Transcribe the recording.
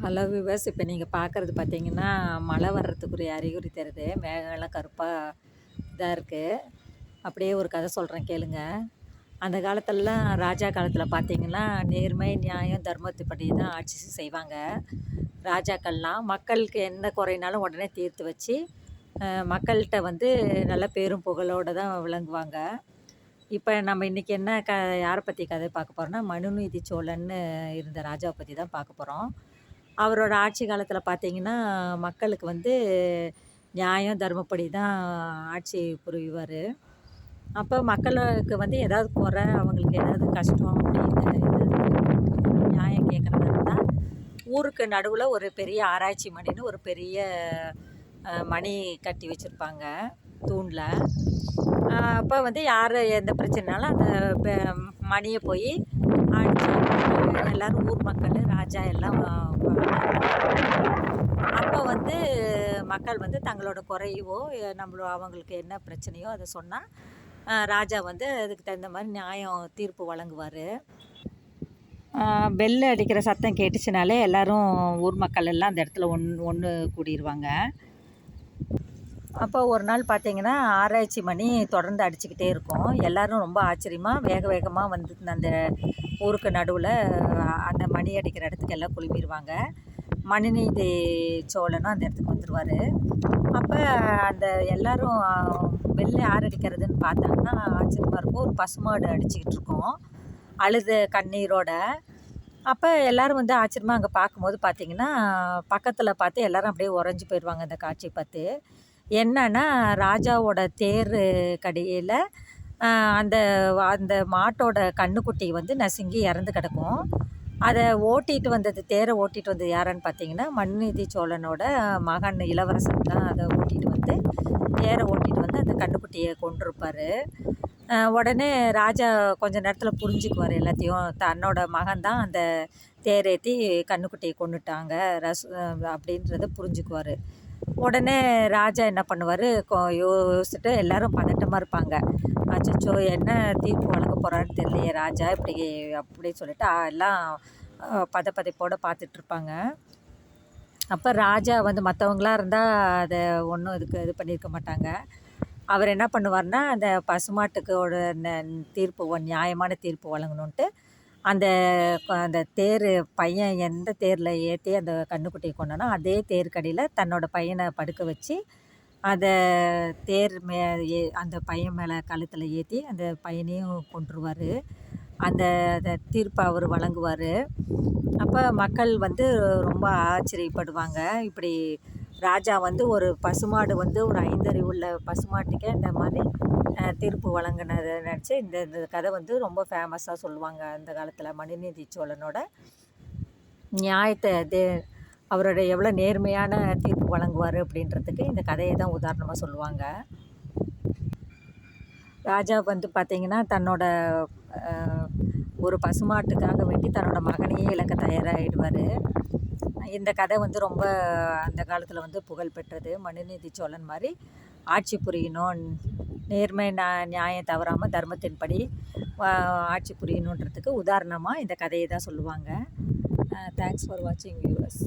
Hello viewers, இப்போ நீங்கள் பார்க்குறது பார்த்தீங்கன்னா மழை வர்றதுக்குரிய அறிகுறி தருது. மேகம்லாம் கருப்பாக இதாக இருக்குது. அப்படியே ஒரு கதை சொல்கிறேன் கேளுங்க. அந்த காலத்துலலாம் ராஜா காலத்தில் பார்த்தீங்கன்னா நேர்மை, நியாயம், தர்மத்துப்படி தான் ஆட்சி செய்வாங்க. ராஜாக்கள்லாம் மக்களுக்கு எந்த குறைனாலும் உடனே தீர்த்து வச்சு மக்கள்கிட்ட வந்து நல்ல பேரும் புகழோடு தான் விளங்குவாங்க. இப்போ நம்ம இன்றைக்கி என்ன யாரை பற்றி கதை பார்க்க போகிறோம்னா, மனுநீதி சோழன்னு இருந்த ராஜாவை பற்றி தான் பார்க்க போகிறோம். அவரோட ஆட்சி காலத்தில் பார்த்தீங்கன்னா, மக்களுக்கு வந்து நியாயம், தர்மப்படி தான் ஆட்சி புரிவார். அப்போ மக்களுக்கு வந்து ஏதாவது குறை, அவங்களுக்கு ஏதாவது கஷ்டம் அப்படின்னு ஏதாவது நியாயம் கேட்குறதா இருந்தால், ஊருக்கு நடுவில் ஒரு பெரிய ஆராய்ச்சி மணின்னு ஒரு பெரிய மணி கட்டி வச்சுருப்பாங்க தூணில். அப்போ வந்து யார் எந்த பிரச்சனைனாலும் அந்த மணியை போய் அடிச்சு எல்லோரும் ஊர் மக்கள், ராஜா எல்லாம் அப்போ வந்து மக்கள் வந்து தங்களோட குறையவோ அவங்களுக்கு என்ன பிரச்சனையோ அதை சொன்னால் ராஜா வந்து அதுக்கு தகுந்த மாதிரி நியாயம் தீர்ப்பு வழங்குவார். பெல் அடிக்கிற சத்தம் கேட்டுச்சுனாலே எல்லோரும் ஊர் மக்கள் எல்லாம் அந்த இடத்துல ஒன்று கூடிடுவாங்க. அப்போ ஒரு நாள் பார்த்திங்கன்னா ஆராய்ச்சி மணி தொடர்ந்து அடிச்சுக்கிட்டே இருக்கும். எல்லோரும் ரொம்ப ஆச்சரியமாக வேக வேகமாக வந்து அந்த ஊருக்கு நடுவில் அந்த மணி அடிக்கிற இடத்துக்கு எல்லாம் குழுமிடுவாங்க. மனுநீதி சோழனும் அந்த இடத்துக்கு வந்துடுவார். அப்போ அந்த எல்லோரும் வெளில யார் அடிக்கிறதுன்னு பார்த்தாங்கன்னா ஆச்சரியமாக இருக்கும். ஒரு பசுமாடு அடிச்சுக்கிட்டு இருக்கோம் அழுத கண்ணீரோட. அப்போ எல்லோரும் வந்து ஆச்சரியமாக அங்கே பார்க்கும்போது பார்த்திங்கன்னா பக்கத்தில் பார்த்து எல்லோரும் அப்படியே உறைஞ்சி போயிடுவாங்க அந்த காட்சியை பார்த்து. என்னன்னா ராஜாவோட தேர் கடியில் அந்த அந்த மாட்டோட கன்றுக்குட்டி வந்து நசுங்கி இறந்து கிடக்கும். அதை ஓட்டிகிட்டு வந்தது, தேரை ஓட்டிகிட்டு வந்தது யாருன்னு பார்த்தீங்கன்னா மனுநீதி சோழனோட மகன் இளவரசன் தான் அதை ஓட்டிகிட்டு வந்து தேரை ஓட்டிகிட்டு வந்து அந்த கன்றுக்குட்டியை கொண்டிருப்பார். உடனே ராஜா கொஞ்ச நேரத்தில் புரிஞ்சுக்குவார் எல்லாத்தையும். தன்னோட மகன் தான் அந்த தேரேற்றி கன்றுக்குட்டியை கொண்டுட்டாங்க அப்படின்றத புரிஞ்சுக்குவார். உடனே ராஜா என்ன பண்ணுவார், யோசிச்சுட்டு எல்லோரும் பதட்டமாக இருப்பாங்க. அச்சச்சோ என்ன தீர்ப்பு வழங்க போகிறான்னு தெரியலையே ராஜா இப்படி அப்படி சொல்லிட்டு எல்லாம் பதைப்போடு பார்த்துட்ருப்பாங்க. அப்போ ராஜா வந்து மற்றவங்களாம் இருந்தால் அதை ஒன்றும் இது பண்ணியிருக்க மாட்டாங்க. அவர் என்ன பண்ணுவார்னா, அந்த பசுமாட்டுக்கோட தீர்ப்பு நியாயமான தீர்ப்பு வழங்கணுன்ட்டு அந்த அந்த தேர் பையன் எந்த தேரில் ஏற்றி அந்த கன்றுக்குட்டியை கொண்டானோ அதே தேர்க்கடியில் தன்னோட பையனை படுக்க வச்சு அதை தேர் அந்த பையன் மேலே கழுத்தில் ஏற்றி அந்த பையனையும் கொன்றுவார். அந்த தீர்ப்பை அவர் வழங்குவார். அப்போ மக்கள் வந்து ரொம்ப ஆச்சரியப்படுவாங்க. இப்படி ராஜா வந்து ஒரு பசுமாடு வந்து ஒரு 5 அறிவுள்ள பசுமாட்டுக்கே இந்த மாதிரி தீர்ப்பு வழங்கினதை நினச்சி இந்த கதை வந்து ரொம்ப ஃபேமஸாக சொல்லுவாங்க. அந்த காலத்தில் மனுநீதி சோழனோட நியாயத்தை அவரோட எவ்வளோ நேர்மையான தீர்ப்பு வழங்குவார் அப்படின்றதுக்கு இந்த கதையை தான் உதாரணமாக சொல்லுவாங்க. ராஜா வந்து பார்த்திங்கன்னா தன்னோட ஒரு பசுமாட்டுக்காக வேண்டி தன்னோட மகனையே இழக்க தயாராகிடுவார். இந்த கதை வந்து ரொம்ப அந்த காலத்தில் வந்து புகழ் பெற்றது. மனுநீதி சோழன் மாதிரி ஆட்சி புரியணும், நேர்மை நியாயம் தவறாமல் தர்மத்தின்படி ஆட்சி புரியணுன்றதுக்கு உதாரணமாக இந்த கதையை தான் சொல்லுவாங்க. தேங்க்ஸ் ஃபார் வாட்சிங் வியூவர்ஸ்.